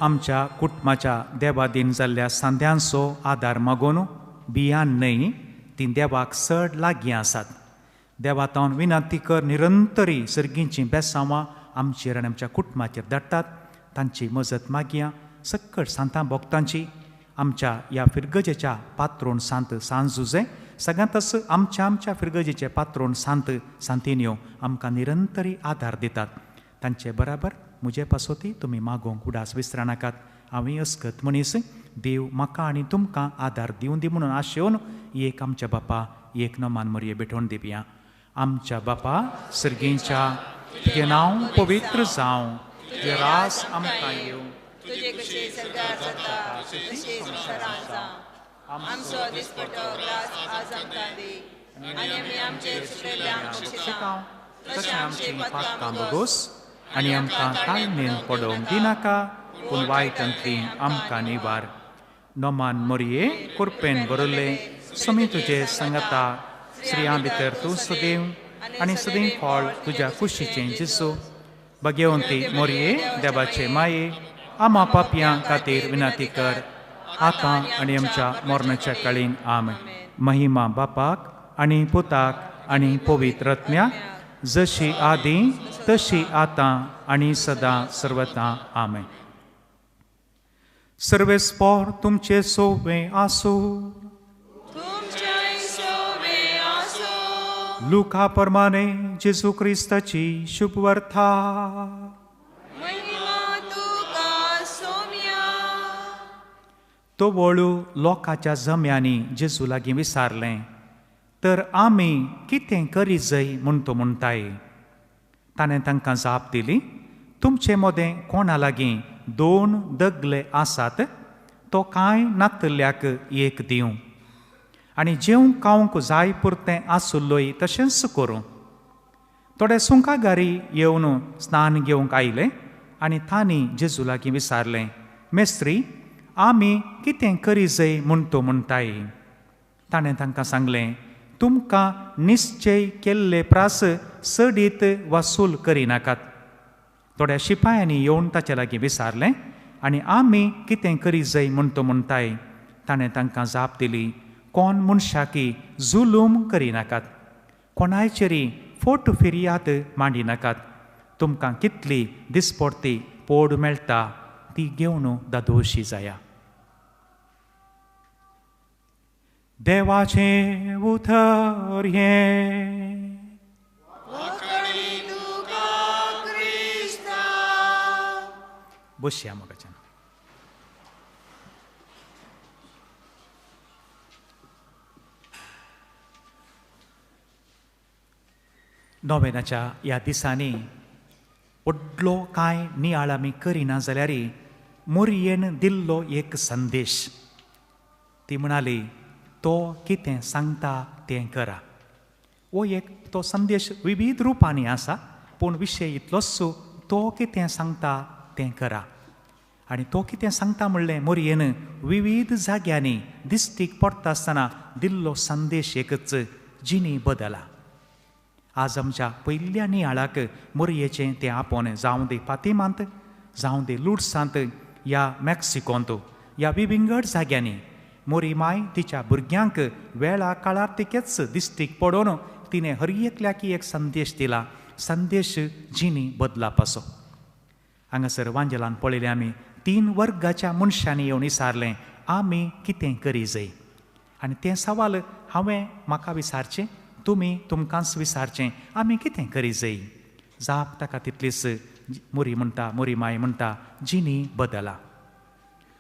आमच्या कुटुंबाच्या देवादीन जाल्ल्या सांध्यांचो आदार मागून बियान न्हय ती देवाक चड लागीं आसात. देवातावन विनंती कर निरंतरी सर्गींची बेसांवां आमचेर आनी आमच्या कुटुंबाचेर धाडटात. तांची मजत मागया सक्कट सांतां भोगतांची आमच्या ह्या फिरगजेच्या पात्रोण सांत सांजुजे सगळ्यांतच आमच्या फिरगजेचे पात्रोण सांत सांतिन्यो आमकां निरंतरी आदार दितात. तांचे बराबर म्हजे पासोती तुमी मागोवंक उडास विसरनाकात. हांवें अस्कत मनीस देव म्हाका आनी तुमकां आदार दिवं दी म्हणून आशेवन एक आमच्या बापा एक नमान मरये भेटोवन दिवया. आमच्या बापा सर्गींच्या तुजें नांव पवित्र जावं, तुजें रास आमकां येवं, तुजे कशें सरकार जाता तशें संवसारांत जावं. आमचो दिसपटो ग्रास आज आमकां दी आनी आमी आमचेर सुटयल्ल्यांक शिक्षितांव तशें आमची पातकां बगोस आनी आमकां ताळमेन पडोवंक दिनाका पूण वायटांतली आमकां निवार. नोमान मरये कुरपेन बरयल्ले समी तुजे संगता स्त्रियां भितर तूं सदैव आनी सदैव फळ तुज्या कुशीचें जेजू. भगवंती मरये देवाचे माये आमा पापयां खातीर विनंती कर आतां आनी आमच्या मरणाच्या काळीन आमेन. महिमा बापाक आनी पुताक आनी पवित्र आत्म्याक जशी आदी तशी आतां आनी सदां सर्वतां आमेन. सर्वेस्पोर तुमचे सोवे आसूं. लुका प्रमाणे जेजू क्रिस्ताची शुभ वर्था. तो वळू लोकांच्या जम्यांनी जेजू लागीं विचारलें तर आमी कितें करी जाय म्हूण तो म्हणटाय. ताणें तांकां जाप दिली तुमचे मोदें कोणा लागीं 2 दगले आसात तो कांय नातल्ल्याक एक दिवं आनी जेवंक खावंक जाय पुरतें आसुल्लोय तशेंच करूं. थोडे सुंकागारी येवन स्नान घेवंक आयले आनी तांणी जेजू लागीं विचारलें मेस्त्री आमी कितें करी जाय म्हूण तो म्हणटाय. ताणें तांकां सांगलें तुमकां निश्चय केल्ले प्रास सडीत वसूल करिनाकात. थोड्या शिपायांनी येवन ताचे लागीं विचारलें आनी आमी कितें करी जाय म्हूण तो म्हणटाय. ताणें तांकां जाप दिली कोण मनशाकी जुलूम करिनाकात, कोणायचेरी फोट फिर्याद मांडिनाकात. तुमकां कितली दिसपडटी पोड मेळटा ती घेवन दादोशी जाया. देवाचें उतर हें. बसया मोगाच्यान. नोवेनाच्या ह्या दिसांनी व्हडलो कांय नियाळ आमी करिना जाल्यार मोरयेन दिल्लो एक संदेश. ती म्हणाली तो कितें सांगता तें करा. हो एक तो संदेश विविध रुपांनी आसा पूण विशय इतलोच तो कितें सांगता तें करा. आनी तो कितें सांगता म्हणलें मोरयेन विविध जाग्यांनी दिश्टीक पडटा आसतना दिल्लो संदेश एकच जिणी बदला. आज आमच्या पयल्या नियाळाक मोरयेचें तें आपोवन जावं दे फातिमांत जावं दे लुड्सांत या मॅक्सिकोंत ह्या विविंगड जाग्यांनी मोरी माय तिच्या भुरग्यांक वेळा काळार तिकेच दिश्टीक पडोवन तिणें हर एकल्याकी एक संदेश दिला. संदेश जिणी बदला पासो. हांगासर वांजेलान पळयलें आमी 3 वर्गाच्या मनशांनी येवन विचारलें आमी कितें करी जाय. आनी तें सवाल हांवें म्हाका विचारचें तुमी तुमकांच विचारचें आमी कितें करी जाय. जाप ताका तितलीच मोरी म्हणटा मोरी माय म्हणटा जिणी बदला.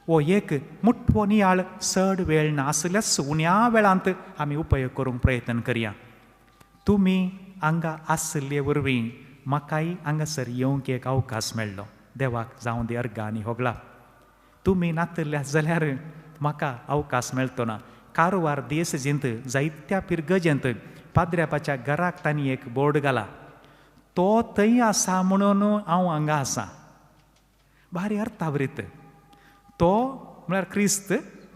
हो एक मुठ्ठो नियाळ चड वेळ नासल्याच उण्या वेळांत आमी उपयोग करूंक प्रयत्न करया. तुमी हांगा आसले वरवीं म्हाकाय हांगासर येवंक एक अवकाश मेळ्ळो. देवाक जावं दे अर्गा आनी होगला. तुमी नातल्या जाल्यार म्हाका अवकाश मेळटो ना. कारवार देसजींत जायत्या पिरगजेंत पाद्र्यापाच्या घराक तांणी एक बोर्ड घाला तो थंय आसा म्हणून हांव हांगा आसा. भारी अर्थावरीत. तो म्हळ्यार क्रिस्त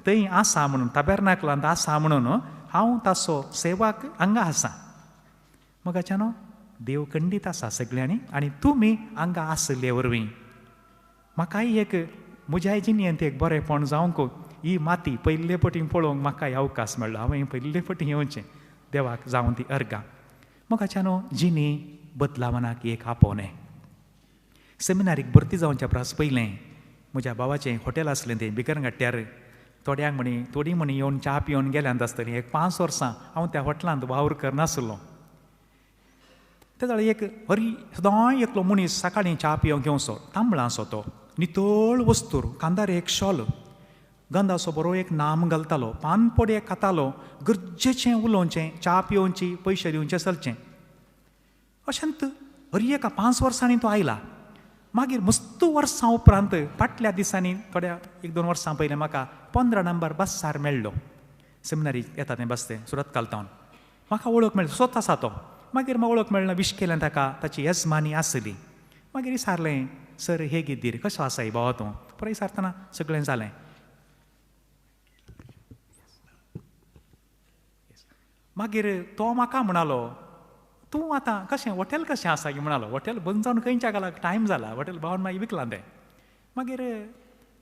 थंय आसा म्हणून ताबेर्नाकलांत आसा म्हणून हांव ताचो सेवाक हांगा आसा. मगाच्यानो देव खंडीत आसा सगळ्यांनी आनी तुमी हांगा आसले वरवीं म्हाकाय एक म्हज्या जिणेंत एक बरेंपण जावंक ही माती पयले पटीन पळोवंक म्हाका अवकाश मेळ्ळो. हांवें पयले पटीन येवचें देवाक जावं ती अर्गां. मोगाच्यानो जिणी बदलावनाक एक आपोवणें. सेमिनारीक भरती जावच्या परस पयलें म्हज्या भावाचें हॉटेल आसलें तें बिकरघट्ट्यार. थोड्यांक थोडीं म्हणी येवन च्या पिवन गेल्यांत आसतलीं. एक 5 वर्सां हांव त्या हॉटेलांत वावर करनासलो. ते जाल्यार एक सदां एकलो मनीस सकाळीं च्या पिवंक घेवचो. तांबळांचो तो, नितळ वस्तूर, कांदार एक शॉल, गंधाचो बरो एक नाम घालतालो, पानपोडे खातालो, गरजेचें उलोवचें, च्या पिवची, पयशे दिवचे चलचें. अशेंत एका 5 वर्सांनी तो आयला. मागीर मस्त वर्सां उपरांत फाटल्या दिसांनी थोड्या 1-2 वर्सां पयलें म्हाका 15 नंबर बसार मेळ्ळो. सेमिनारी येता तें बसतें सुरत कालतावन. म्हाका वळख मेळ्ळी, स्वता आसा तो. मागीर म्हाका वळख मेळना, विश केलें ताका, ताची येजमानी आसली. मागीर विचारलें, सर हे गिद्दीर कसो आसा बाबा तूं? परत विचारतना सगळें जालें. मागीर तो म्हाका म्हणलो, तूं आतां कशें हॉटेल कशें आसा गी म्हणलो. हॉटेल बंद जावन खंयच्या गालाक टायम जाला, हॉटेल भावन मागीर विकलां तें. मागीर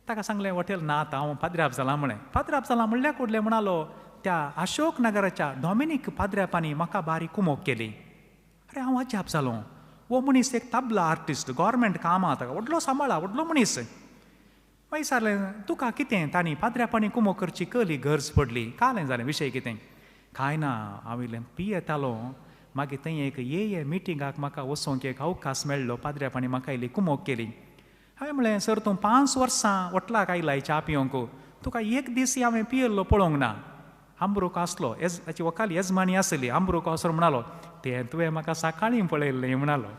ताका सांगलें हॉटेल ना आतां, हांव पाद्र्याप जालां म्हळें. पाद्र्याप जालां म्हणल्या कोडलें म्हणलो, त्या अशोक नगराच्या डॉमिनीक पाद्र्यापांनी म्हाका बारीक कुमोक केली. अरे हांव अजाप जालो. वो मनीस एक तबला आर्टिस्ट, गव्हर्मेंट कामां ताका, व्हडलो सांबाळा, व्हडलो मनीस. मागीर विचारलें, तुका कितें तांणी पाद्र्यापांनी कुमोक करची कहली गरज पडली, कालें जालें विशय कितें? कांय ना, हांव इल्लें पी येतालो. मागीर थंय एक मिटिंगाक म्हाका वचोंक एक अवकाश मेळ्ळो. पाद्र्यापांनी म्हाका इल्ली कुमोक केली. हांवें म्हळें, सर तूं 5 वर्सां हॉटेलाक आयलाय च्या पिवंक, तुका एक दीस हांवें पियल्लो पळोवंक ना. आंब्रूक आसलो, ताची व्हंकल येजमानी आसली. आंब्रूक असो म्हणलो, तें तुवें म्हाका सकाळीं पळयल्लें म्हणलो,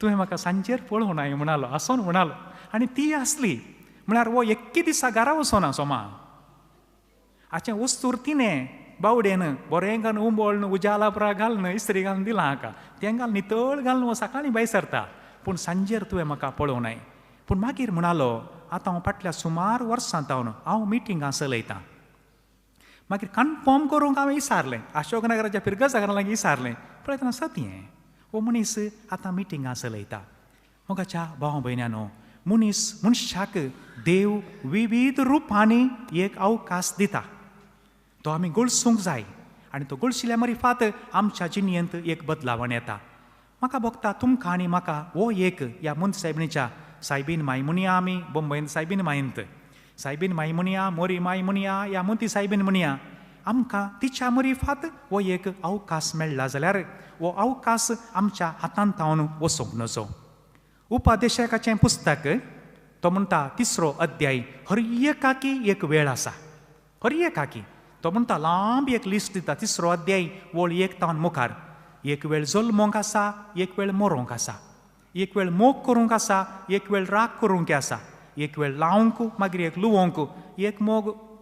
तुवें म्हाका सांजेर पळोवं ना म्हणलो, आसोन म्हणलो. आनी ती आसली म्हळ्यार वो एक्के दिसा घरा वचोना सोमा. हाचें वस्तूर तिणें बावडेन बरें घालून उबोळन उजाला पुरा घालून इस्त्री घालून दिलां हाका. तें घालून नितळ घालून वो सकाळीं भायर सरता, पूण सांजेर तुवें म्हाका पळोवं नाय. पूण मागीर म्हणलो, आतां हांव फाटल्या सुमार वर्सां जावन हांव मिटिंगां चलयतां. मागीर कन्फर्म करूंक हांवें विचारलें, अशोकनगराच्या फिरगजागरा लागीं विचारलें. पळयतना सत्य हो मनीस आतां मिटिंगां चलयता. मोगाच्या भाव भयण्यांनो, मनशाक देव विविध रुपांनी एक अवकाश दिता. तो आमी गळसूंक जाय आनी तो गळशिल्ल्या मरिफात आमच्या जिणेंत एक बदलावण येता. म्हाका भोगता तुमकां आनी म्हाका हो एक ह्या मुंत सायबिणीच्या सायबीन माय म्हणया, आमी बंबयंत सायबीन मायंत, सायबीन माय म्हणया, मोरी माय म्हणया, ह्या मुंती सायबीन म्हणया, आमकां तिच्या मरिफात हो एक अवकाश मेळ्ळा जाल्यार हो अवकाश आमच्या हातांत तावन वचोंक नजो. उपदेशकाचें पुस्तक तो म्हणटा 3रो अध्याय, हर एकाकी एक वेळ आसा. हर एकाकी तो म्हणटा, लांब एक लिस्ट दिता. 3रो अध्याय वळ 1 तावन मुखार. एक वेळ जल्मोंक आसा, एक वेळ मरोंक आसा. एक वेळ मोग करूंक आसा, एक वेळ राग करूंक आसा. एक वेळ लावंक, मागीर एक लुवोंक.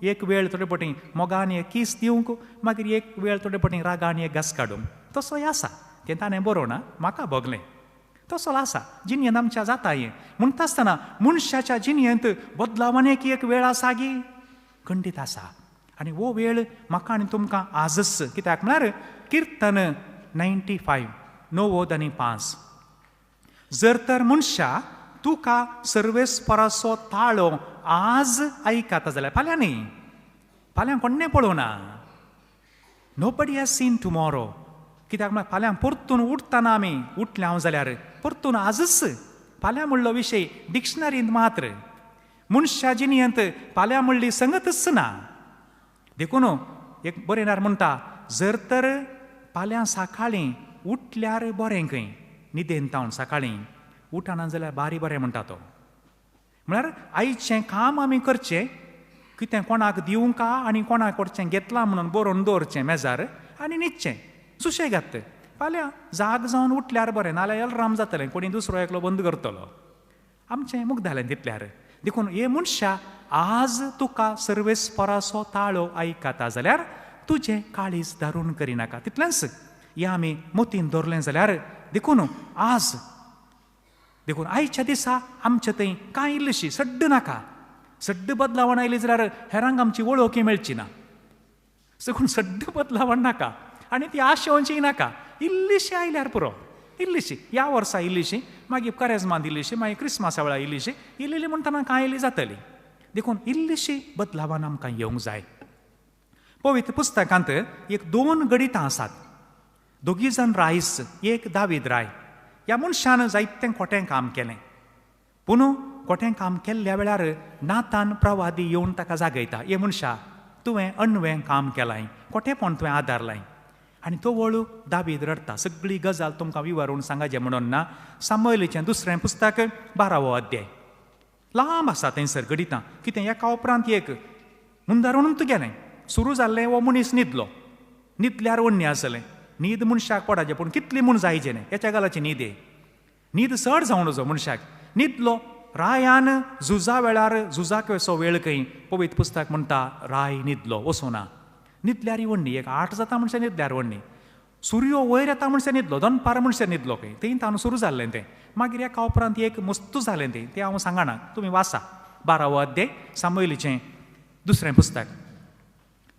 एक वेळ थोडे पटी मोगान एक किस दिवंक, मागीर एक वेळ थोडे पटी रागान एक घास काडूंक. तसोय आसा. तें ताणें बरोवन ना, म्हाका भोगलें. तसो आसा जिणेंत आमच्या जाता हें. म्हणटा आसतना मनशाच्या जिणेंत बदलावणेक एक वेळ आसा गी, खंडीत आसा. आनी हो वेळ म्हाका आनी तुमकां आजच. कित्याक म्हळ्यार किर्तन 95 9 आनी 5. जर तर मनशा तुका सर्वेस्पराचो ताळो आज आयकाता जाल्यार फाल्यां न्ही, फाल्यां कोणें पळोवना. Nobody has seen tomorrow. कित्याक म्हळ्यार फाल्यां परतून उठतना आमी उठले हांव जाल्यार परतून आजच. फाल्यां म्हणलो विशय डिक्शनरींत मात्र. मनशा जिणेंत फाल्यां म्हणली संगतच ना. देखून एक बरें म्हणटा, जर तर फाल्यां सकाळीं उठल्यार बरें खंय, न्हिदेन तावन सकाळीं उठना जाल्यार बारी बरें म्हणटा तो. म्हळ्यार आयचें काम आमी करचें, कितें कोणाक दिवंक आनी कोणाक कडचें घेतलां म्हणून बरोवन दवरचें मेजार आनी न्हिदचें सुशेगाद. फाल्यां जाग जावन उठल्यार बरें, नाल्यार अलार्म जातलें, कोणी दुसरो एकलो बंद करतलो. आमचें मुग्धालें तितल्यार. देखून हे मनशा आज तुका सर्वेस्पराचो ताळो आयकाता जाल्यार तुजें काळीज दारून करिनाका. तितलेंच हें आमी मतीन दवरलें जाल्यार देखून आज देखून आयच्या दिसा आमच्या थंय कांय इल्लीशी सड्ड नाका. सड्ड बदलावण आयली जाल्यार हेरांक आमची वळखी मेळची ना. देखून सड्ड बदलावण नाका आनी ती आशेवची नाका. इल्लीशी आयल्यार पुरो. इल्लीशी ह्या वर्सा इल्लीशी, मागीर करेजमांत इल्लीशी, मागीर क्रिस्मसा वेळा इल्लीशी, इल्ली म्हणटना कांय इल्ली जातली. देखून इल्लीशी बदलावान आमकां येवंक जाय. पवित्र पुस्तकांत एक 2 गणितां आसात. दोगी जाण रायस, एक दावीद राय. ह्या मनशान जायतें खोटें काम केलें, पूण खोटें काम केल्ल्या वेळार नातान प्रवादी येवन ताका जागयता. हे मनशा, तुवें अणवें काम केलां, खोटेंपण तुवें आदारलां. आनी तो वळू दावीद रडटा. सगळी गजाल तुमकां विवरून सांगाचें म्हणून ना. सामुएलीचें 2रें पुस्तक 12वो अध्याय. लांब आसा थंयसर गणितां. कितें एका उपरांत एक मुंदारून गेलें. सुरू जाल्लें हो मनीस न्हिदलो. न्हिदल्यार वण्णी आसलें. न्हीद मनशाक पडाचें, पूण कितली म्हूण जायचें न्ही, हेच्या गालाची न्हीद हे. न्हीद चड जावं नजो मनशाक. न्हिदलो. रायान झुजा वेळार झुजाक असो वेळ खंय पवित्र पुस्तक म्हणटा राय न्हिदलो, वचूना. न्हिदल्यार वण्णी. एक 8 जाता म्हणशें न्हिदल्यार वण्णी. सुर्यो वयर येता म्हणशें न्हिदलो. दनपार म्हणशें न्हिदलो खंय. थंय ताणें सुरू जाल्लें तें. मागीर एका उपरांत एक मस्तू जालें तें हांव सांगना, तुमी वाचा. 12वो अध्याय सामुएलीचें 2रें पुस्तक.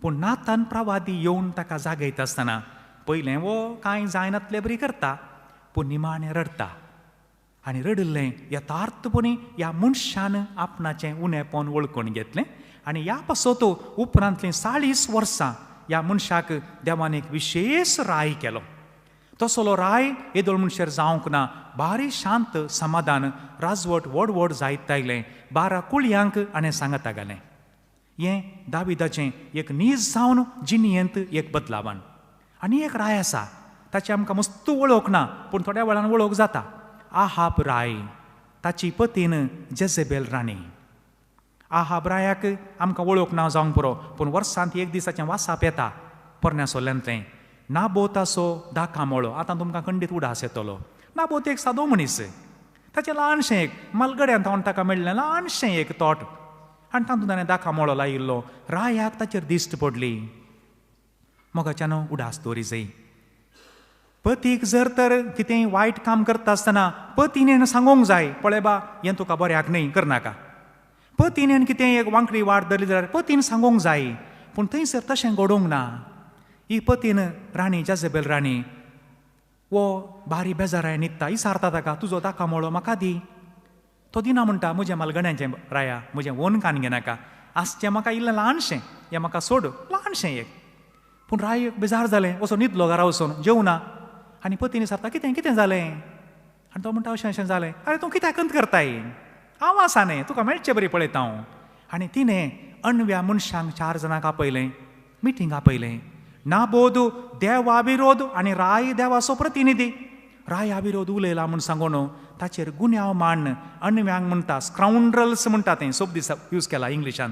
पूण नातान प्रवादी येवन ताका जागयता आसतना पयलें वो कांय जायनातलें बरी करता, पूण निमाणें रडता. आनी रडिल्लें यथार्थपणी ह्या मनशान आपणाचें उणेंपण वळखून घेतलें. आनी ह्या पासत उपरांतलीं 40 वर्सां ह्या मनशाक देवान एक विशेश राय केलो. तसलो राय येदोळ मनशार जावंक ना. बारी शांत समाधान राजवट व्हड जायत आयलें. 12 कुळयांक आनी सांगता गेलें. हें दाविदाचें एक नीज जावन जिणयेंत एक बदलावण. आनी एक राय आसा, ताची आमकां मस्त वळख ना, पूण थोड्या वेळान वळख जाता. आहाब राय, ताची पतीन जेजेबेल राणी. आहाब रायाक आमकां वळख ना जावंक पुरो, पूण वर्सांत एक दिसाचें वासाप येता पोरण्या सोल्यांतलें. नाबोताचो दाकामोळो. आतां तुमकां खंडीत उडास येतलो. नाबोत एक सादो मनीस. ताचें ल्हानशें एक मलगड्यांत हांव ताका मेळ्ळें ल्हानशें एक तोट. आनी तातूंत ताणें दाकामोळो लायिल्लो. रायाक ताचेर दिश्ट पडली. मोगाच्यान उडास दवरी जाय. पतीक जर तर कितेंय वायट काम करता आसतना पतीनेन सांगोंक जाय, पळय बा हें तुका बऱ्याक न्ही, करनाका. पतीनेन कितेंय एक वांकडी वाट धरली जाल्यार पतीन सांगोंक जाय. पूण थंयसर तशें घडोवंक ना. ही पतीन राणी जेजेबेल राणी वो बारी बेजाराय न्हिदता. इसारता ताका, तुजो दाकामोळो म्हाका दी. तो दिना म्हणटा, म्हज्या मालगड्याचें राया, म्हजें वन कान घेनाका. आसचें म्हाका इल्लें ल्हानशें, हें म्हाका सोड, ल्हानशें एक. पूण राय बेजार जालें. वचून न्हिदलो घरा वचून, जेवना. आनी पतीन विचारता, कितें जालें? आनी तो म्हणटा, अशें जालें. अरे तूं कित्याक कंत करताय? हांव आसा न्ही, तुका मेळचें बरी पळयता हांव. आनी तिणें अणव्या मनशांक 4 जाणांक आपयलें, मिटींग आपयलें. नाबोद देवा विरोध आनी राय देवाचो प्रतिनिधी. राया विरोध उलयला म्हूण सांगून ताचेर गुन्यांव मांडन अणव्यांक म्हणटा, स्क्राउंड्रल्स म्हणटा तें शब्द यूज केला इंग्लिशान.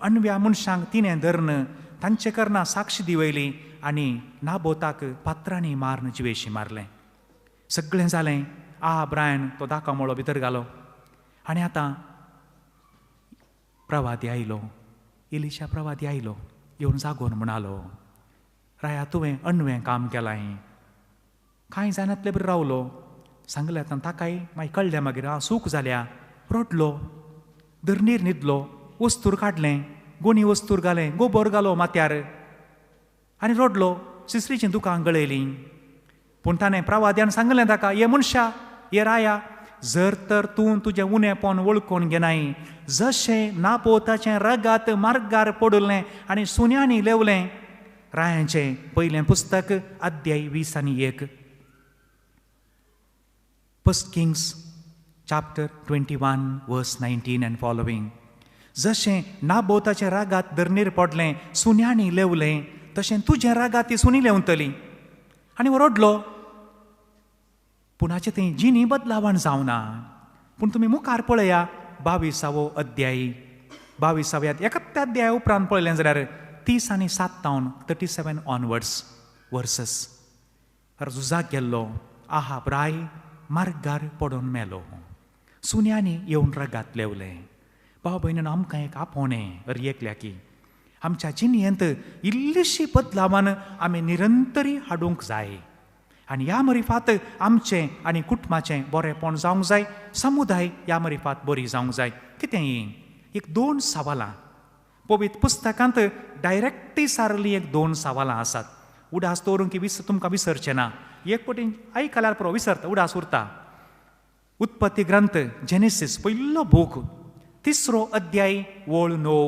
अणव्या मनशांक तिणें धरन तांचे करना साक्ष दिवयली आनी नाबोताक पात्रांनी मारन जिवेशी मारलें. सगळें जालें. ब्रायन तो दाकामोळो भितर घालो. आनी आतां प्रवादी आयलो. इलिशा प्रवादी आयलो. येवन जागोन म्हणालो, राया तुवें अणवें काम केलां, कांय जायनातलें बरें रावलो. सांगलें आतां ताकाय मागीर कळ्ळें. मागीर सूख जाल्या. रडलो. धरणीर न्हिदलो. वस्तूर काडलें, गोणी वस्तूर घालें, गोबर घालो माथ्यार आनी रडलो. सिसरीचीं दुकां गळयलीं. पूण ताणें प्रवाद्यान सांगलें ताका, हे मनशा, हे राया, जर तर तूं तुजें उणेंपण वळखून घेनाय, जशें नाबोताचें रगात मार्गार पडलें आनी सुन्यांनी लेवलें. रायांचें 1 पुस्तक अध्याय 20 1 Kings chapter 21 verse 19 and following. जशें नाबोताचें रागात धरणीर पडलें, सुन्यांनी लेवलें, तशें तुजें रागात ती सुनी लेवतली. आनी रडलो. पुणाचें थंय जिणी बदलावण जावना. पूण तुमी मुखार पळया 22वो अध्याय. 22व्या एकात्या अध्याया उपरांत पळयलें जाल्यार 30 आनी 7 37 ऑनवर्ड्स वर्सेस. झुजाक गेल्लो. आहाब राय मार्गार पडून मेलो. सुन्यांनी येवन रागात लेवलें. भाव भयणीन आमकां एक आपोवणें एकल्या की आमच्या जिणयेंत इल्लीशी बदलावण आमी निरंतरी हाडूंक जाय. आनी ह्या मरिफात आमचें आनी कुटुंबाचें बरेंपण जावंक जाय. समुदाय ह्या मरिफात बरी जावंक जाय. कितेंय एक 2 सवालां पवित्र पुस्तकांत डायरेक्टली सारलीं एक 2 सवालां आसात. उडास दवरूंक तुमकां विसरचें ना. एक पटीन आयकल्यार पुरो विसरता, उडास उरता. उत्पत्ती ग्रंथ जेनेसीस पयलो बूक 3रो अध्याय वळ 9.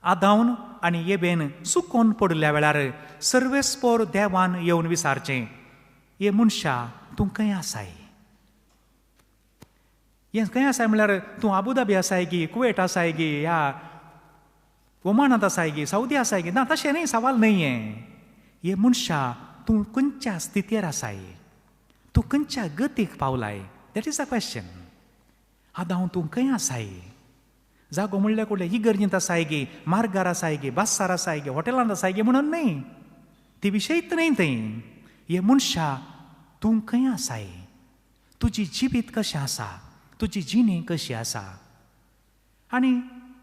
आदावन आनी येबेन चुकोवन पडल्या वेळार सर्वेस्पोर देवान येवन विचारचें, हे मनशा तूं खंय आसाय? हें खंय आसाय म्हळ्यार तूं आबुधाबी आसाय गी, कुवेट आसाय गी, ह्या ओमानांत आसाय गी, सावदी आसाय गी? ना, तशें न्ही, सवाल न्ही हें. हे मनशा तूं खंयच्या स्थितीर आसाय? तूं खंयच्या गतीक पावलाय? That is a question. आदांव तूं खंय आसाय? जागो म्हणल्यार कुठले इगर्जींत आसाय गी, मार्गार आसाय गी, बसार आसाय गी, हॉटेलांत आसाय गी म्हणून न्ही. ती विशयच न्ही थंय. हे मनशा तूं खंय आसाय? तुजी जिवीत कशें आसा? तुजी जिणी कशी आसा? आनी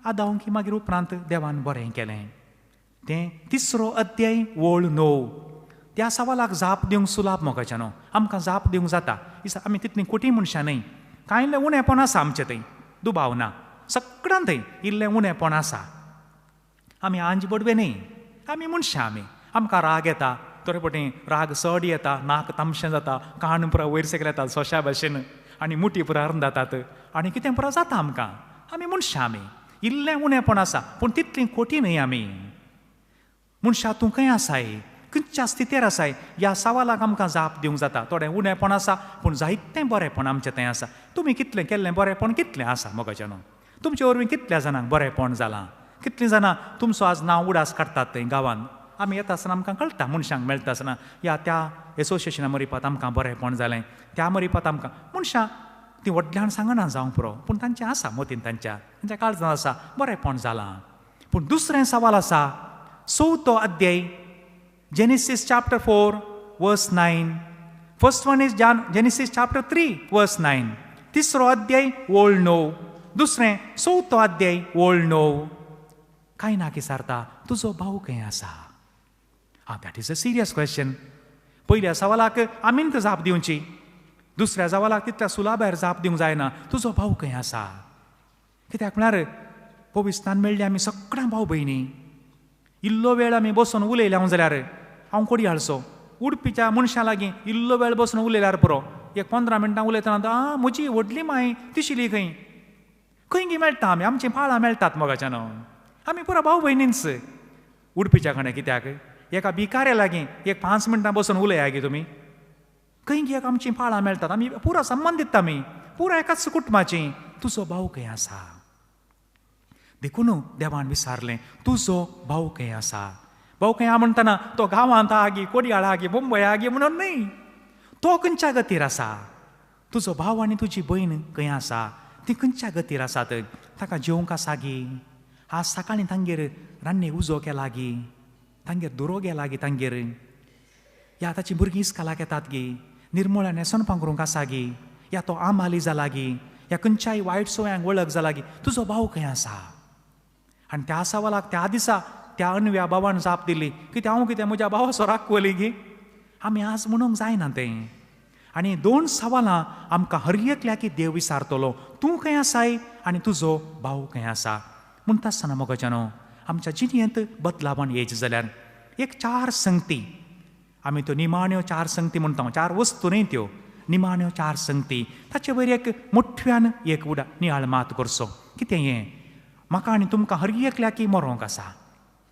आदांक मागीर उपरांत देवान बरें केलें. तें 3रो अध्याय वळ 9. त्या सवालाक जाप दिवंक सुलाभ मोगाचें न्हू. आमकां जाप दिवंक जाता. आमी तितलीं कोटी मनशां न्ही. कांय इल्लें उणेंपण आसा आमचें थंय, दुबाव ना. सगळ्यान थंय इल्लें उणेंपण आसा. आमी आंज बडवे न्ही, आमी मनशां. आमकां राग येता, थोडे पटी राग चड येता, नाक तामशें जाता, कान पुरो वयर सकयल येता सोश्या भाशेन, आनी मुठी पुरो अर्न जातात, आनी कितें पुरो जाता आमकां. आमी मनशां. इल्लें उणेंपण आसा, पूण तितलीं खोटी न्ही आमी. मनशा तूं खंय आसाय? खंयच्या स्थितीर आसाय? ह्या सवालाक आमकां जाप दिवंक जाता. थोडें उणेंपण आसा, पूण जायतें बरेंपण आमचें थंय आसा. तुमी कितलें केल्लें बरेंपण कितलें आसा मोगाचें न्हू. तुमचे वरवीं कितल्या जाणांक बरेंपण जालां? कितलीं जाणां तुमचो आज नांव उडास काडटात थंय गांवांत. आमी येता आसतना आमकां कळटा, मनशांक मेळटा आसतना, या त्या एसोसिएशना मरीपात आमकां बरेंपण जालें, त्या मरीपात आमकां. मनशां ती व्हडल्यान सांगना जावंक पुरो, पूण तांचें आसा मतीन, तांच्या काळजांत आसा बरेंपण जालां. पूण दुसरें सवाल आसा 4थो अध्याय जेनेसीस चॅप्टर 4 वर्स 9. First one is Genesis chapter 3 वर्स 9. 3रो अध्याय वळ 9. दुसरें 4थो अध्याय वळ 9. कांय ना विचारता, तुजो भाव खंय आसा? That is a serious question. पयल्या सवालाक आमींत जाप दिवची, दुसऱ्या सवालाक तितल्या सुलाभायर जाप दिवंक जायना. तुजो भाव खंय आसा? कित्याक म्हळ्यार पवित्रान मेळ्ळी आमी सगळ्यां भाव भयणी. इल्लो वेळ आमी बसून उलयल्या जाल्यार हांव कोडयाळचो, उडपीच्या मनशां लागीं इल्लो वेळ बसून उलयल्यार पुरो. 15 मिनटां उलयतना म्हजी व्हडली माय तिशिली खंय खंय गी मेळटा आमी, आमचीं पाळां मेळटात मोगाचें न्हू. आमी पुरो भाव भयणींच. उडपीच्या कडेन कित्याक एका भिकाऱ्या लागीं 5 मिनटां बसून उलया गे तुमी. खंय गी आमचीं पाळां मेळटात. आमी पुरो संबंदीत, आमी पुरो एकाच कुटुंबाचीं. तुजो भाव खंय आसा? देखून देवान विचारलें, तुजो भाव खंय आसा? भाव खंय म्हणटना तो गांवांत आहा गी, कोडयाळ आहा गी, मुंबय आहा गी म्हणून न्ही. तो खंयच्या गतीर आसा? तुजो भाव आनी तुजी भयण खंय आसा? ती खंयच्या गतीर आसात? ताका जेवंक आसा गी? आज सकाळीं तांगेर रान्नी उजो केला गी, तांगेर दुरो गेला गी तांगेर? या ताची भुरगीं इस्कालाक येतात गी? निर्मळ न्हेसोन पांघरूंक आसा गी? या तो आमाली जाला गी? या खंयच्याय वायट सवयांक वळख जाला गी? तुजो भाव खंय आसा? आनी त्या सवालाक त्या दिसा त्या अनव्या भावान जाप दिली, कित्याक हांव कितें म्हज्या भावाचो राखवली गी? आमी आज म्हणूंक जायना तें. आनी 2 सवालां आमकां हर एकल्या की देव विचारतलो, तूं खंय आसाय आनी तुजो भाव खंय आसा? म्हणटा आसतना मोगाचें आमच्या जिणेंत बदलावण येयची जाल्यार 4 संगती, आमी त्यो निमाण्यो 4 संगती म्हणटा, 4 वस्तू न्ही त्यो, निमाण्यो 4 संगती. ताचे वयर एक मोठ्यान एक नियाळ मात करचो. कितें हें? म्हाका आनी तुमकां हर एकल्या की मरोंक आसा.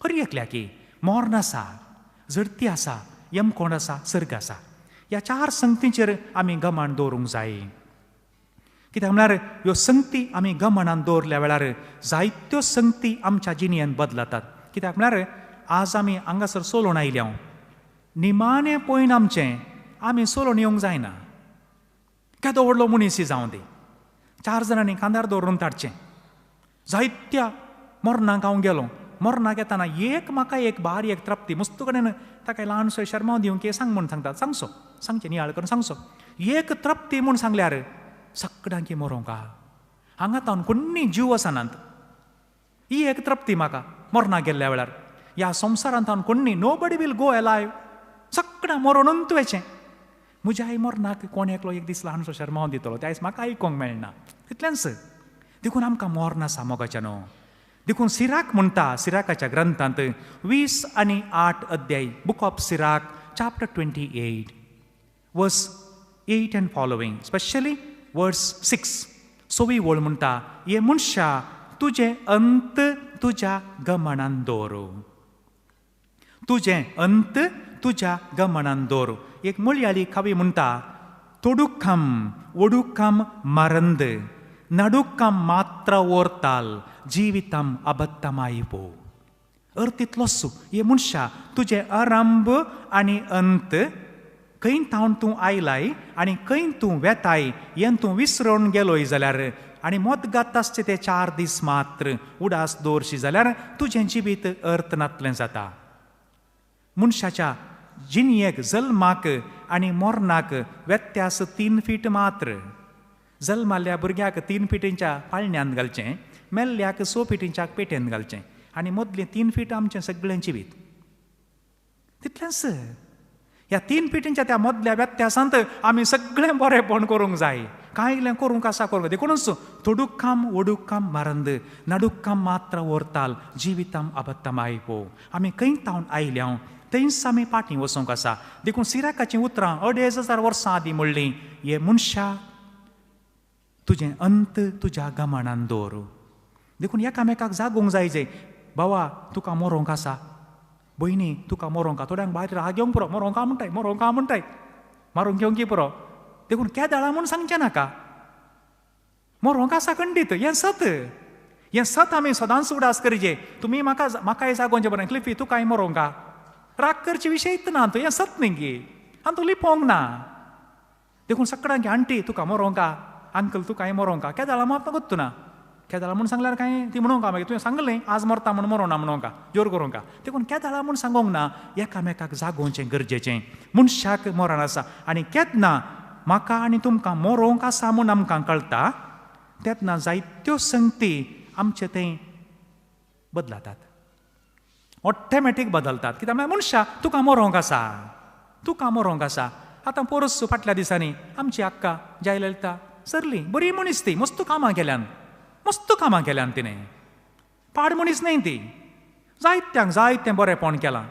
हर एकल्या की मरण आसा, झडती आसा, यमकोंड आसा, सर्ग आसा. ह्या 4 संगतींचेर आमी गमन दवरूंक जाय. कित्याक म्हळ्यार ह्यो संगती आमी गमनान दवरल्या वेळार जायत्यो संगती आमच्या जिणेंत बदलतात. कित्याक म्हळ्यार आज आमी हांगासर सोलोवन आयल्या, निमाणें पयण आमचें आमी सोलोवन येवंक जायना. केदो व्हडलो मनीस जावं दी, 4 जाणांनी कांदार दवरून ताडचें. जायत्या मरणाक हांव गेलो, मरणाक येताना म्हाका एक बारीक त्रप्ती मस्त कडेन ताका ल्हानसो शर्माव दिवंक सांग म्हूण सांगतात. सांगचें नियाळ करून सांगचो. एक त्रप्ती म्हूण सांगल्यार सगळ्यांक मरोंक आहा. हांगा तावन कोणी जीव आसनात. ही एक त्रप्ती म्हाका मरणाक गेल्ल्या वेळार. ह्या संवसारांत तावन कोणी नोबडी वील गो एलायव. सगळ्यां मरोनूच वचें. म्हज्या आई मरणाक कोण एकलो एक दीस ल्हानसो शर्माव दितलो, त्या दिस म्हाका आयकोंक मेळना. इतलेंच. देखून आमकां मरण आसा मोगाचें न्हू. देखून सिराक म्हणटा सिराकाच्या ग्रंथांत 20 आनी 8 अध्याय, book of Sirach chapter 28 verse 8 and following, especially verse 6. सोवी वळ म्हणटा, ये मनशा तुझे अंत तुझ्या गमनान दवरू, तुझे अंत तुझ्या गमनान दवरू. एक मलयाळी कवी म्हणटा, तोडुक्कम ओडुक्कम मरंद नडुक्कम मात्र ओरताल जीवितम अबद्धमायिपो. अर्थ इतलोसो, ये मनशा तुझे आरंभ आनी अंत खंय थावन तूं आयलाय आनी खंय तूं वेताय हें तूं विसरून गेलोय जाल्यार आनी मोदगात आसचे ते 4 दीस मात्र उडास दवरशी जाल्यार तुजें जिवीत अर्थ नातलें जाता. मनशाच्या जिणयेक जल्माक आनी मोरणाक व्यत्यास 3 फीट मात्र. जल्माल्ल्या भुरग्याक 3 फिटींच्या पाळण्यांत घालचें, मेल्ल्याक 6 फिटींच्या पेट्यांत घालचें आनी मदलीं 3 फीट आमचें सगळें जिवीत. तितलेंच ह्या 3 फिटींच्या त्या मदल्या व्यत्यासांत आमी सगळें बरेंपण करूंक जाय. कांय इल्लें करूंक आसा करूंक देखूनच तोडुक्कम ओडुक्कम मरंद नडुक्कम मात्र ओरताल जिवितम अबद्धमायिपो. आमी खंय थावन आयल्या थंयच आमी फाटीं वचूंक आसा. देखून सिराकाचीं उतरां 2500 वर्सां आदीं म्हणलीं, ये मनशा तुजें अंत तुज्या गमनान दवर. देखून एकामेकाक जागोवंक जाय जे बाबा तुका मरोंक आसा, भयणी तुका मरोंक आसा. थोड्यांक भायर राग घेवंक पुरो, मरोंक म्हणटाय मारूंक घेवंक पुरो. देखून केदाळा म्हूण सांगचें नाका, मरोंक आसा खंडीत. हें सत आमी सदांच उडास करचे. तुमी म्हाकाय जागोवचें बरें, क्लिफी तुकाय मरोंक आसा. राग करचे विशय ना, हें सत न्ही गे, आनी तूं लिपोंक ना. देखून सगळ्यांक आंटी तुका मरोंक आसा, अंकल तुकाय मरोंक आसा. केदाळा मात गोत्तू ना. केदाळा म्हूण सांगल्यार कांय ती म्हणूंक मागीर तुवें सांगलें आज मरता म्हूण मरोना म्हणूंक जोर करूंक. देखून केदाळा म्हूण सांगोंक ना, एकामेकाक जागोवचें गरजेचें. मनशाक मरण आसा आनी केन्ना म्हाका आनी तुमकां मरोंक आसा म्हूण आमकां कळटा तेन्ना जायत्यो संगती आमचे थंय बदलातात, ऑटोमॅटीक बदलतात. कित्याक म्हळ्यार मनशा तुका मरोंक आसा. आतां परस फाटल्या दिसांनी आमची आक्का जयललिता सरली, बरी मनीस ती, मस्त कामां केल्यान तिणें. पाड मनीस न्हय ती, जायत्यांक बरेंपण केलां.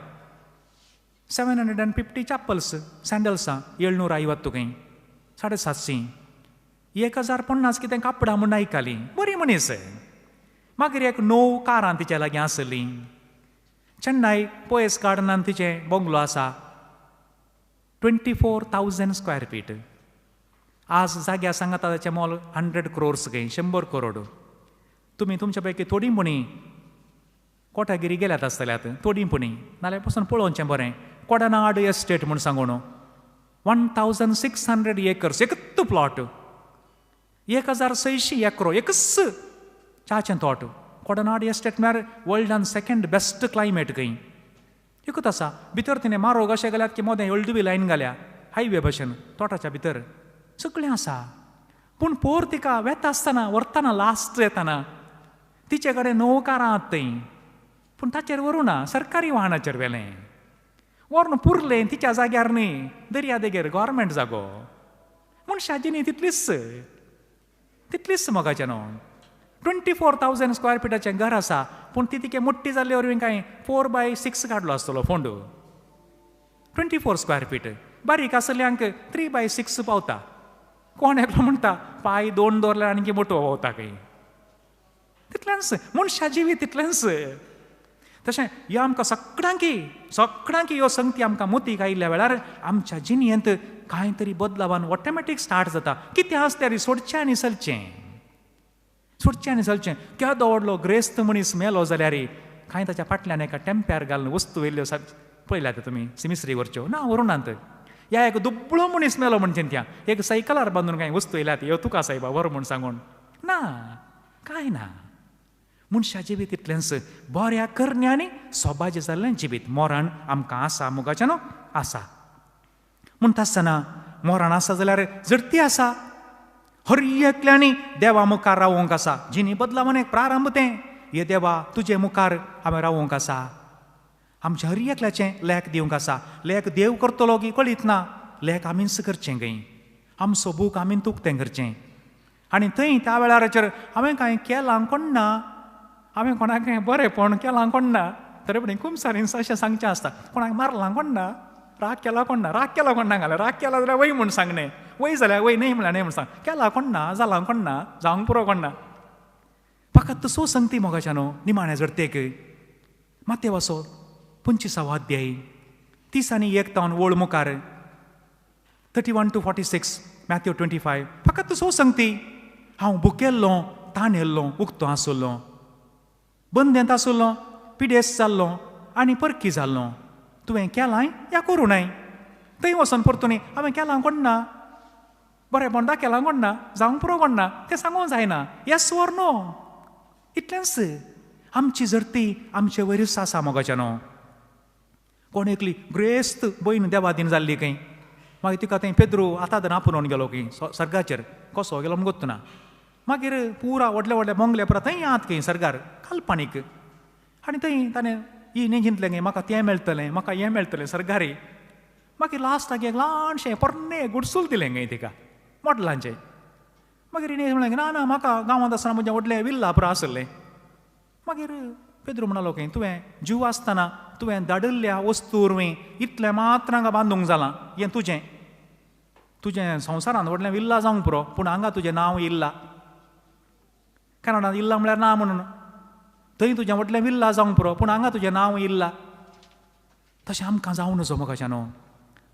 750 चॅपल्स सँडल्सां 750 तुका 750, 1050 कितें कापडां म्हूण आयकलीं. बरी मनीस. मागीर एक 9 कारां तिच्या लागीं आसलीं. चेन्नई पोयस गार्डनांत तिचें बंगलो आसा, 24,000 स्क्वेअर फीट. आज जाग्या सांगाता ताचें मोल 100 crores खंय 100 करोड. तुमी तुमचे पैकी थोडीं पुणी कोटागिरी गेल्यात आसतल्यात, थोडीं पुणी नाल्यार पासून पळोवचें बरें. कोडनाड एस्टेट म्हूण सांगून 1600 acres एकच प्लॉट, 1600 एकरो एकच च्याचें तोट. कोडनाड एस्टेट म्हळ्यार वर्ल्डान 2nd बेस्ट क्लायमेट खंय एकूच आसा. भितर तिणें मारोग अशें घाल्यात की मोदें एलडीबी लायन घाल्या हायवे भशेन तोटाच्या भितर सगळें आसा. पूण पोर तिका वेता आसतना व्हरतना लास्ट येताना तिचे कडेन 9 कारां आसात थंय, पूण ताचेर व्हरूं ना, सरकारी वाहनाचेर व्हेलें. व्हरून पुरलें तिच्या जाग्यार न्ही, दर्या देगेर गव्हर्मेंट जागो. मनशाची न्ही तितलीच मोगाचें न्हू. 24,000 स्क्वेअर फिटाचें घर आसा, पूण ती तिके मोट्टी जाल्ले वरवीं कांय 4x6 काडलो आसतलो फोंड. 24 स्क्वेअर फीट. बारीक आसल्यांक 3x6 पावता. कोण एकलो म्हणटा पांय 2 दवरल्यार आनीक मोठो पावता खंय. तितलेंच मनशा जिवी तितलेंच. तशें ह्यो आमकां सगळ्यांक ह्यो संगती आमकां मोतीक आयिल्ल्या वेळार आमच्या जिणयेंत कांय तरी बदलावन ऑटोमॅटीक स्टार्ट जाता. कितें आसल्यार सोडचें आनी चलचें. केदो व्हडलो ग्रेस्त मनीस मेलो जाल्यार कांय ताच्या फाटल्यान एका टेंप्यार घालून वस्तू व्हेल्ल्यो पळयल्यात तुमी सिमिस्री व्हरच्यो ना व्हरूनात. ह्या एक दुबळो मनीस मेलो म्हणचे त्या एक सायकलार बांदून कांय वस्तू येयल्यात, ह्यो तुका सायबा व्हर म्हूण सांगून ना, कांय ना. मनशा जिवीत इतलेंच. बऱ्या करण्यांनी सोबाचें जाल्लें जिवीत. मरण आमकां आसा मोगाचें न्हू आसा. म्हणटा आसतना मरण आसा जाल्यार झडती आसा. हर एकल्यांनी देवा मुखार रावोंक आसा. जिणी बदलावन एक प्रारंभ तें, हे देवा तुजे मुखार हांवें रावोंक आसा. आमच्या हर एकल्याचें लेख दिवंक आसा. लेख देव करतलो की कळीत ना, लेख आमीच करचें खंय. आमचो बूक आमीन तुकतें करचें. आनी थंय त्या वेळाराचेर हांवें कांय केलां कोण ना, हांवें कोणाकय बरेंपण केलां कोण ना, तरी पूण खूब सारें अशें सांगचें आसता, कोणाक मारलां कोण ना, राग केला कोण ना, राग केला कोण ना घालें, राग केला जाल्यार वय म्हूण सांगणें, वय जाल्यार वय, न्हय म्हळ्यार न्हय म्हूण सांग, केला कोण ना, जालां कोण ना, जावंक पुरो कोण ना. फकत सो संगती मोगाच्यानो निमाण्या जरतेक माते वाचो 25वा अध्याय 30 आनी 1 तावन वळ मुखार 31 to 46 मॅथ्यू 25. फकत सो संगती. हांव भुकेल्लो, ताण येल्लो, उक्तो आसुल्लो, बंदेंत आसुल्लो, पिडेस्त जाल्लो आनी परकी जाल्लो. तुवें केलांय या करूं नाय. थंय वचोन परतून हांवें केलां कोण ना, बरेंपण दाखयलां कोण ना, जावंक पुरो कोण ना, तें सांगूंक जायना. Yes or no. इतलेंच. आमची जरती आमचे वयरूच आसा मोगाच्यानो. कोण एकली ग्रेस्त भयण देवादीन जाल्ली खंय, मागीर तिका थंय पेद्रू आतां आपुणून गेलो खंय सर्गाचेर, कसो गेलो म्हूण गोत्तू ना. मागीर पुरा व्हडले व्हडले बंगले पुरा थंय आहात खंय सर्गार, काल्पनीक. आनी थंय ताणें ही न्ही चिंतलें खंय म्हाका तें मेळटलें, म्हाका हें मेळटलें सर्गारी. मागीर लास्टाक एक ल्हानशें पोरणें गुडसूल दिलें खंय तिका मॉडलांचें. मागीर हिणें म्हणलें ना ना म्हाका गांवांत आसतना म्हजें व्हडलें विल्ला पुरो आसलें. मागीर पेद्रू म्हणलो खंय तुवें जीव आसतना तुवें धाडिल्ल्या वस्तूर इतलें मात्र हांगा बांदूंक जालां, हें तुजें संवसारांत व्हडलें विल्ला जावंक पुरो, पूण हांगा तुजें नांव इल्ला. कन्नडांत इल्ला म्हळ्यार ना म्हणून. थंय तुजें व्हडलें विल्ला जावंक पुरो, पूण हांगा तुजें नांव इल्ला. तशें आमकां जावं नजो मोगाच्यानो.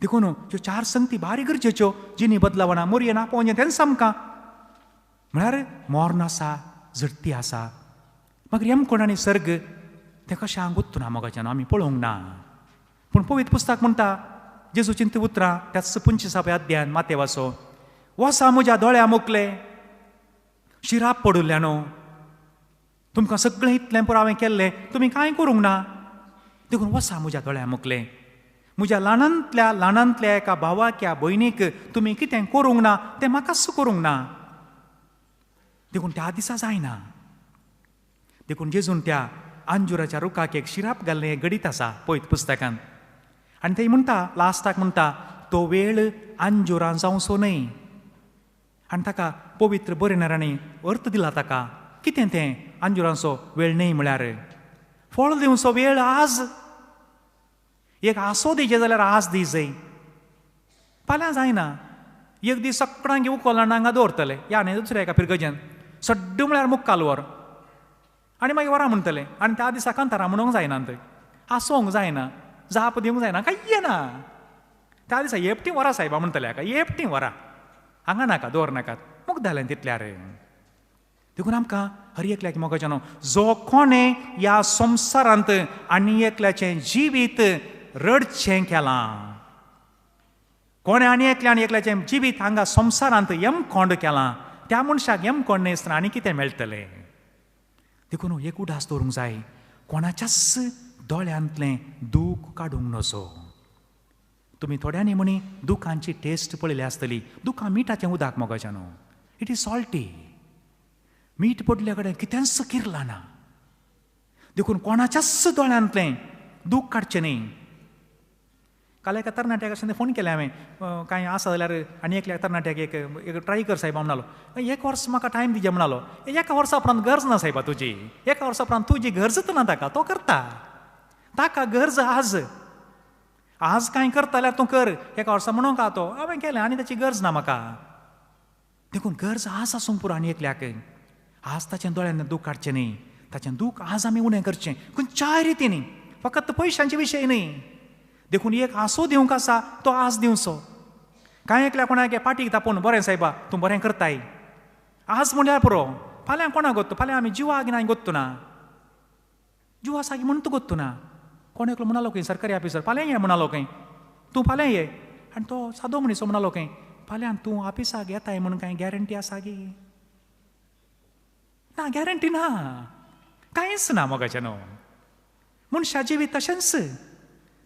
देखून ह्यो 4 संगती बारी गरजेच्यो. जिनी बदलावना मोरयेन आपोवचें तेंच आमकां. म्हळ्यार मोर्न आसा, झडटी आसा. मागीर यमकोण आनी सर्ग तें कशें हांव गुत्तू ना मोगाच्यानो, आमी पळोवंक ना. पूण पवित्र पुस्तक म्हणटा जेजूचीं उतरां त्याच 25व्या अध्यायान माते वाचो, वसा म्हज्या दोळ्या मुकले, शिराप पडुल्ल्यानो, तुमकां सगळें इतलें पुरो हांवें केल्लें, तुमी कांय करूंक ना. देखून वसा म्हज्या दोळ्या मुकले. म्हज्या ल्हानांतल्या एका भावाक या भयणीक तुमी कितें करूंक ना तें म्हाकाच करूंक ना. देखून त्या दिसा जायना. देखून जेजून त्या अंजुराच्या रुखाक एक शिराप घाल्लें एक गडीत आसा पळयत पुस्तकांत. आनी थंय म्हणटा लास्टाक म्हणटा तो वेळ अंजुरां जावचो न्हय. आनी ताका पवित्र बरयणाऱ्यांनी अर्थ दिला ताका. कितें तें अंजुरांचो वेळ न्हय म्हळ्यार फळ दिवचो वेळ आज. एक आसो दिजे जाल्यार आज दी जाय, फाल्यां जायना. एक दीस सकाळांक उखलून हांगा दवरतले, या न्ही दुसऱ्या एका पिरगजेन सड्ड म्हळ्यार मुक्काल वर, आनी मागीर वरां म्हणटले. आनी त्या दिसा कांतारां म्हणूंक जायना, थंय आसोवंक जायना, जाप दिवंक जायना, काय ना. त्या दिसा येपटी वरां सायबा म्हणटले हाका, येपटी वरां हांगा नाका दवर नाकात, मुग्धालें तितल्यार. देखून आमकां हर एकल्याक मोगाच्यानो जो कोणें ह्या संवसारांत आनी एकल्याचें जिवीत रडचें केलां, कोणें आनी एकल्याचें जिवीत हांगा संवसारांत यमकोंड केलां, त्या मनशाक यमकोंड नासतना आनी कितें मेळटलें. देखून एक उडास दवरूंक जाय, कोणाच्याच दोळ्यांतलें दूख काडूंक नजो. तुमी थोड्यांनी म्हणी दुखांची टेस्ट पळयली आसतली. दुखां मिठाचें उदक मोगाच्यानो, इट इज सॉल्टी. मीठ पडले कडेन कितेंच किरला ना. देखून कोणाच्याच दोळ्यांतलें दूख काडचें न्ही. काल एका तरणाट्याक अशें फोन केले हांवें, कांय आसा जाल्यार आनी एकल्या तरणाट्याक एक ट्राय कर सायबा म्हणलो. 1 वर्स म्हाका टायम दिजे म्हणलो. 1 वर्सा उपरांत गरज ना सायबा तुजी. 1 वर्सा उपरांत तुजी गरजच ना ताका, तो करता. ताका गरज आज कांय करता जाल्यार तूं कर. 1 वर्सा म्हणूंक का तो हांवें केलें आनी ताची गरज ना म्हाका. देखून गरज आज आसूंक पुरो आनी एकल्याक. आज ताचें दोळ्यान दूख काडचें न्ही. ताचें दूख आज आमी उणें करचें खंयच्याय रितीनी, फकत पयशांचे विशय न्ही. देखून एक आसो दिवंक आसा तो आज दिवचो. कांय एकल्या कोणाक पाटीक तापोवन बरें सायबा तूं बरें करताय आज म्हणल्यार पुरो. फाल्यां कोणाक गोत्तू, फाल्यां आमी जिवाक नाय गोत्तू ना, जिवा सागी म्हणून तूं गोत्तू ना. कोण एकलो म्हणलो खंय सरकारी ऑफिसर, फाल्यां ये म्हणलो खंय, तूं फाल्यां ये. आनी तो सादो मनीस म्हणलो खंय, फाल्यां तूं ऑफिसाक येताय म्हणून कांय गॅरंटी आसा गे? ना, गॅरंटी ना, कांयच ना मोगाच्यानो. मनशा जिवीत तशेंच.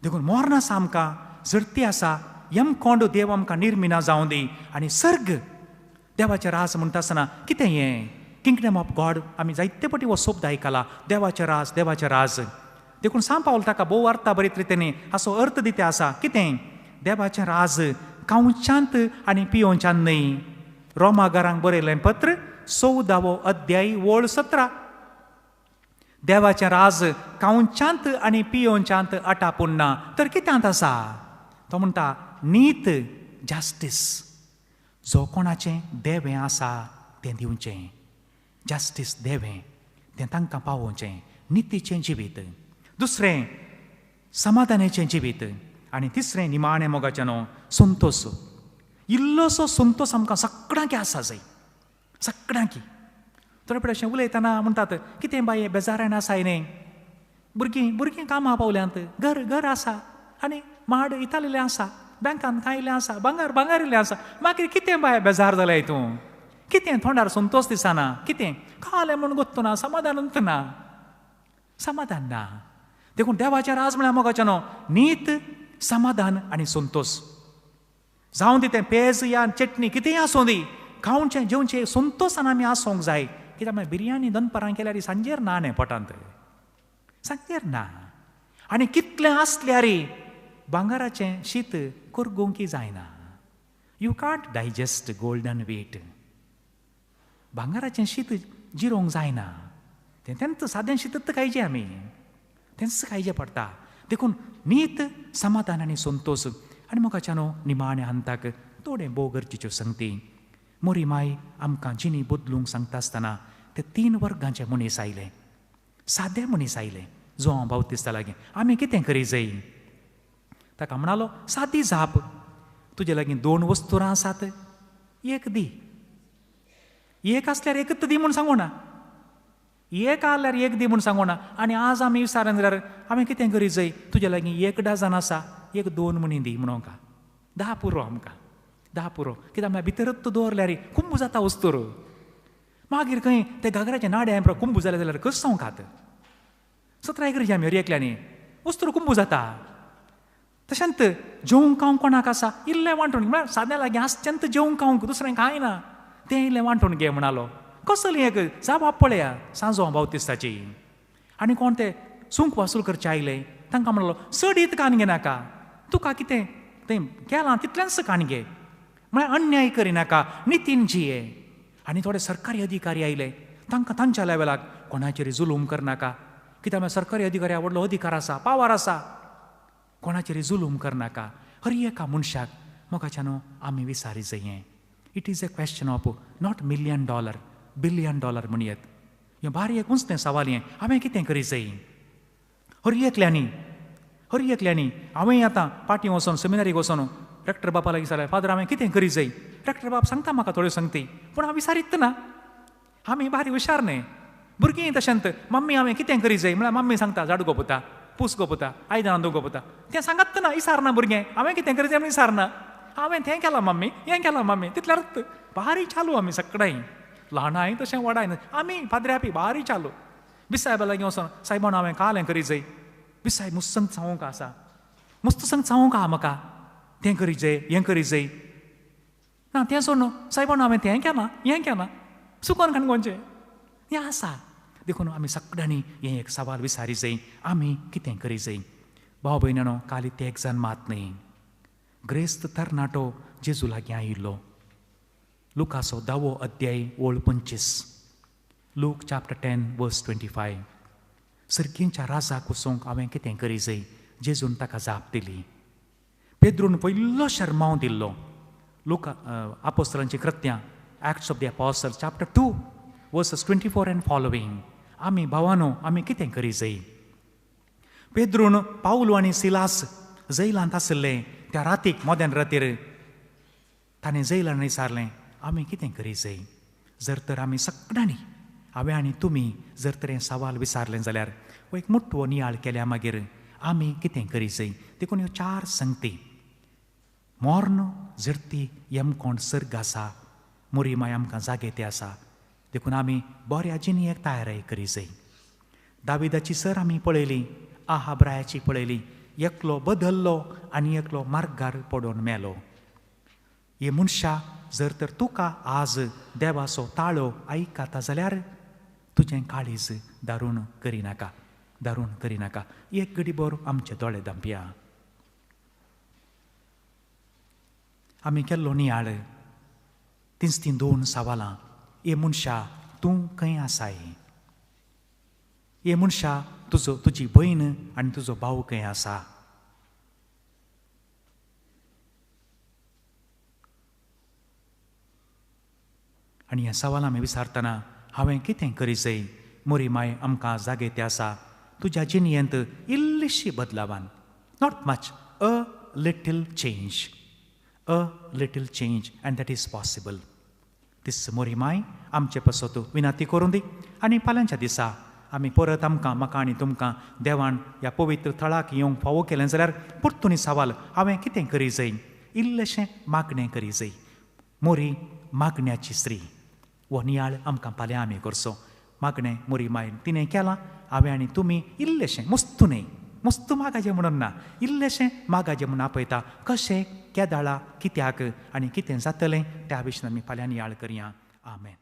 देखून मोर्न आसा आमकां, झडटी आसा, यमकोंड देव आमकां निर्मिना जावं दी. आनी सर्ग देवाचें राज म्हणटा आसतना कितें हें किंगडम ऑफ गॉड आमी जायते फावटी हो शब्द आयकला. देवाचें राज, देवाचें राज. देखून सांग पावल ताका भोव अर्था बरीत रितीन हाचो अर्थ दिते आसा. कितें देवाचें राज खावच्यांत आनी पियोवच्यांत न्हय. रोमाकारांक बरयलें पत्र 14वो अध्याय वळ 17. देवाचें राज खावच्यांत आनी पियोवच्यांत आटापून ना तर कित्यांत आसा? तो म्हणटा नीत, जस्टीस. जो कोणाचें देवें आसा तें दिवचें, जस्टीस देवें तें तांकां पावोवचें, नितीचें जिवीत. दुसरें समाधानाचें जिवीत. आनी तिसरें निमाणें मोगाचें न्हू, संतोश. इल्लोसो संतोश आमकां सगळ्यांक आसा जाय, सगळ्यांक. थोडे पडें अशें उलयतना म्हणटात कितें बाये बेजारान आसाय न्ही, भुरगीं कामां पावल्यांत, घर आसा आनी माड इतालेलें आसा, बँकान कांयलें आसा, भांगर इल्लें आसा, मागीर कितें बाये बेजार जालें हितून? कितें थोंडार संतोश दिसना? कितें खालें म्हूण गोत्तो ना, समाधान ना, समाधान ना. देखून देवाचें राज म्हळ्यार मोगाचें न्हू, नीत, समाधान आनी संतोश. जावं दी तें पेज या चटणी कितेंय आसूं दी, खावचें जेवचें संतोशान आमी आसूंक जाय. कित्याक मागीर बिरयानी दनपारां केल्यार सांजेर ना न्ही पोटांत, सांजेर ना. आनी कितलें आसल्यार भांगराचें शीत करगूंक जायना. You can't digest golden wheat. भांगराचें शीत जिरोवंक जायना. तेंच सादें शीतच खायचें आमी, तेंच खायचें पडटा. देखून नीत, समाधान आनी संतोश. आनी मोगाचें न्हू, निमाण्या अंताक थोडे भोव गरजेच्यो संगती. मोरी माय आमकां जिणी बदलूंक सांगता आसतना ते 3 वर्गांचे मनीस आयले, सादे मनीस आयले. जोआंव बावतिस्ता लागीं आमी कितें करी जाय? ताका म्हणलो सादी जाप. तुजे लागीं 2 वस्तुरां आसात, एक दी. एक आसल्यार एकच दी म्हूण सांगूं ना, एक आसल्यार एक दी म्हूण सांगूं ना. आनी आज आमी विचारन जाल्यार आमी कितें करी जाय? तुजे लागीं 1 डझन आसा, एक 2 मणी दी म्हणून का 10 पुरो आमकां, 10 पुरो. कित्याक म्हळ्यार भितरच दवरल्यार कुंभ जाता वस्तूर. मागीर खंय ते घागराच्या नाड्या कुंभ जाले जाल्यार कशें सांगतात? 17 एकर आमी एकल्यांनी वस्तूर कुंभ जाता. तशेंच जेवंक खावंक कोणाक आसा, इल्लें वांटून म्हळ्यार साद्या लागीं आसचेंत जेवंक खावंक, दुसरें कांय ना, तें इल्लें वांटून घे म्हणालो. कसली एक जाप पळया सांजो बावतिस्ताची. आनी कोण ते सूंक वासूल करचे आयले, तांकां म्हणलो चड कान घेनाका, तुका कितें तें केलां तितलेंच कान घे, म्हळ्यार अन्याय करिनाका, नितीन जिये. आनी थोडे सरकारी अधिकारी आयले, तांकां तांच्या लेवलाक कोणाचेर जुलूम करनाका. कित्याक म्हळ्यार सरकारी अधिकाऱ्या व्हडलो अधिकार आसा, पावर आसा, कोणाचेर जुलूम करनाका. हर एका मनशाक मोगाचें न्हू आमी विचारी जाये. It is a question of not $1 million, $1 billion म्हणयत. हें भारी एक उंचतें सवाल हें. हांवें कितें करी जाय? हर एकल्यांनी हांवें आतां पाटी वचोन सेमिनारीक वचोन रेक्टर बापा लागीं विचारलें, फादर हांवें कितें करी जाय? रेक्टर बाब सांगता म्हाका थोड्यो संगती, पूण हांव विचारीत ना. आमी भारी हुशार न्ही. भुरगीं तशेंच मम्मी हांवें कितें करी जाय म्हळ्यार मम्मी सांगता झाड गोपुता, पूस गोपुता, आयदनां धुवूंक गोपुता. तें सांगत ना, विचारना भुरगें. हांवें कितें करी जाय म्हण विचारना. हांवें तें केलां मम्मी, हें केलां मम्मी, तितल्यार भारी चालू आमी सगळें. ल्हानाय तशें व्हडाय आमी फादऱ्यापी भारी चालू. बिसायबा लागीं वचोन सायबान हांवें काल हें करी जाय. बिसाय मुस्त संग चावूंक आसा, मुस्त संग चावूंक आहा म्हाका, तें करी जाय, हें करी जाय. ना तें सोड न्हू, सायबान हांवें तें केलां, हें केलां, चुकोन काणकोणचें हें आसा. देखून आमी सगळ्यांनी हें एक सवाल विचारी जाय, आमी कितें करी जाय? भाव भयणानो, काली ते एक जन्मात न्ही. ग्रेस्त तरणाटो जेजू लागीं आयिल्लो. लुकाचो 10 अध्याय ओळ 25. Look chapter 10 verse 25. सर्गींच्या राजाक वचूंक हांवें कितें करी जाय? जेजून ताका जाप दिली. पेद्रून पयलो शर्माव दिल्लो. लुका आपोस्तलांची कृत्यां Acts of the Apostles chapter 2 verses 24 and following. आमी भावानो आमी कितें करी जाय? पेद्रून पावलो आनी सिलास जैलांत आसले त्या रातीक मोदेन रातीर ताणें जैलान विचारलें, आमी कितें करी जाय? जर तर आमी सगळ्यांनी, हांवें आनी तुमी जर तर हें सवाल विचारलें जाल्यार हो एक मोठो नियाळ केल्या मागीर आमी कितें करी जाय? देखून ह्यो 4 संगती. मोर्न झिरती येमकोण सर्ग आसा, मोरी माय आमकां जागे ते आसा. देखून आमी बऱ्या जिणेक तयारी करी जाय. दाविदाची सर आमी पळयली, आहाब्रायाची पळयली. एकलो बदल्लो आनी एकलो मार्गार पडोवन मेलो. हे मनशा जर तर तुका आज देवाचो ताळो आयकता जाल्यार तुजें काळीज दारूण करिनाका, दारूण करिनाका. एक घडीभर आमचे दोळे धांपया. आमी केल्लो नियाळ तीच ती 2 सवालां. हे मनशा तूं खंय आसाय? हे मनशा तुजी भयण आनी तुजो भाव खंय आसा. आनी ह्या सवाल आमी विचारतना हांवें कितें करी जाय. मोरी माय आमकां जागे ते आसा तुज्या जिणयेंत इल्लीशी बदलावान, not much, a little change and that is possible. दिस मोरी माय आमचे पासत विनाती करून दी. आनी फाल्यांच्या दिसा आमी परत म्हाका आनी तुमकां देवान ह्या पवित्र थळाक येवंक फावो केलें जाल्यार परतून सवाल हांवें कितें करी जाय. इल्लेशें मागणें करी जाय. मोरी मागण्याची स्त्री हो नियाळ आमकां फाल्यां आमी करचो. मागणें मोरी माय तिणें केलां. हांवें आनी तुमी इल्लेशें मस्तू मागाचें म्हणून ना, इल्लेशें मागाचें म्हणून आपयता. कशें, केदाळा, कित्याक आनी कितें जातलें त्या विशीं आमी फाल्यां नियाळ करया. आमेन.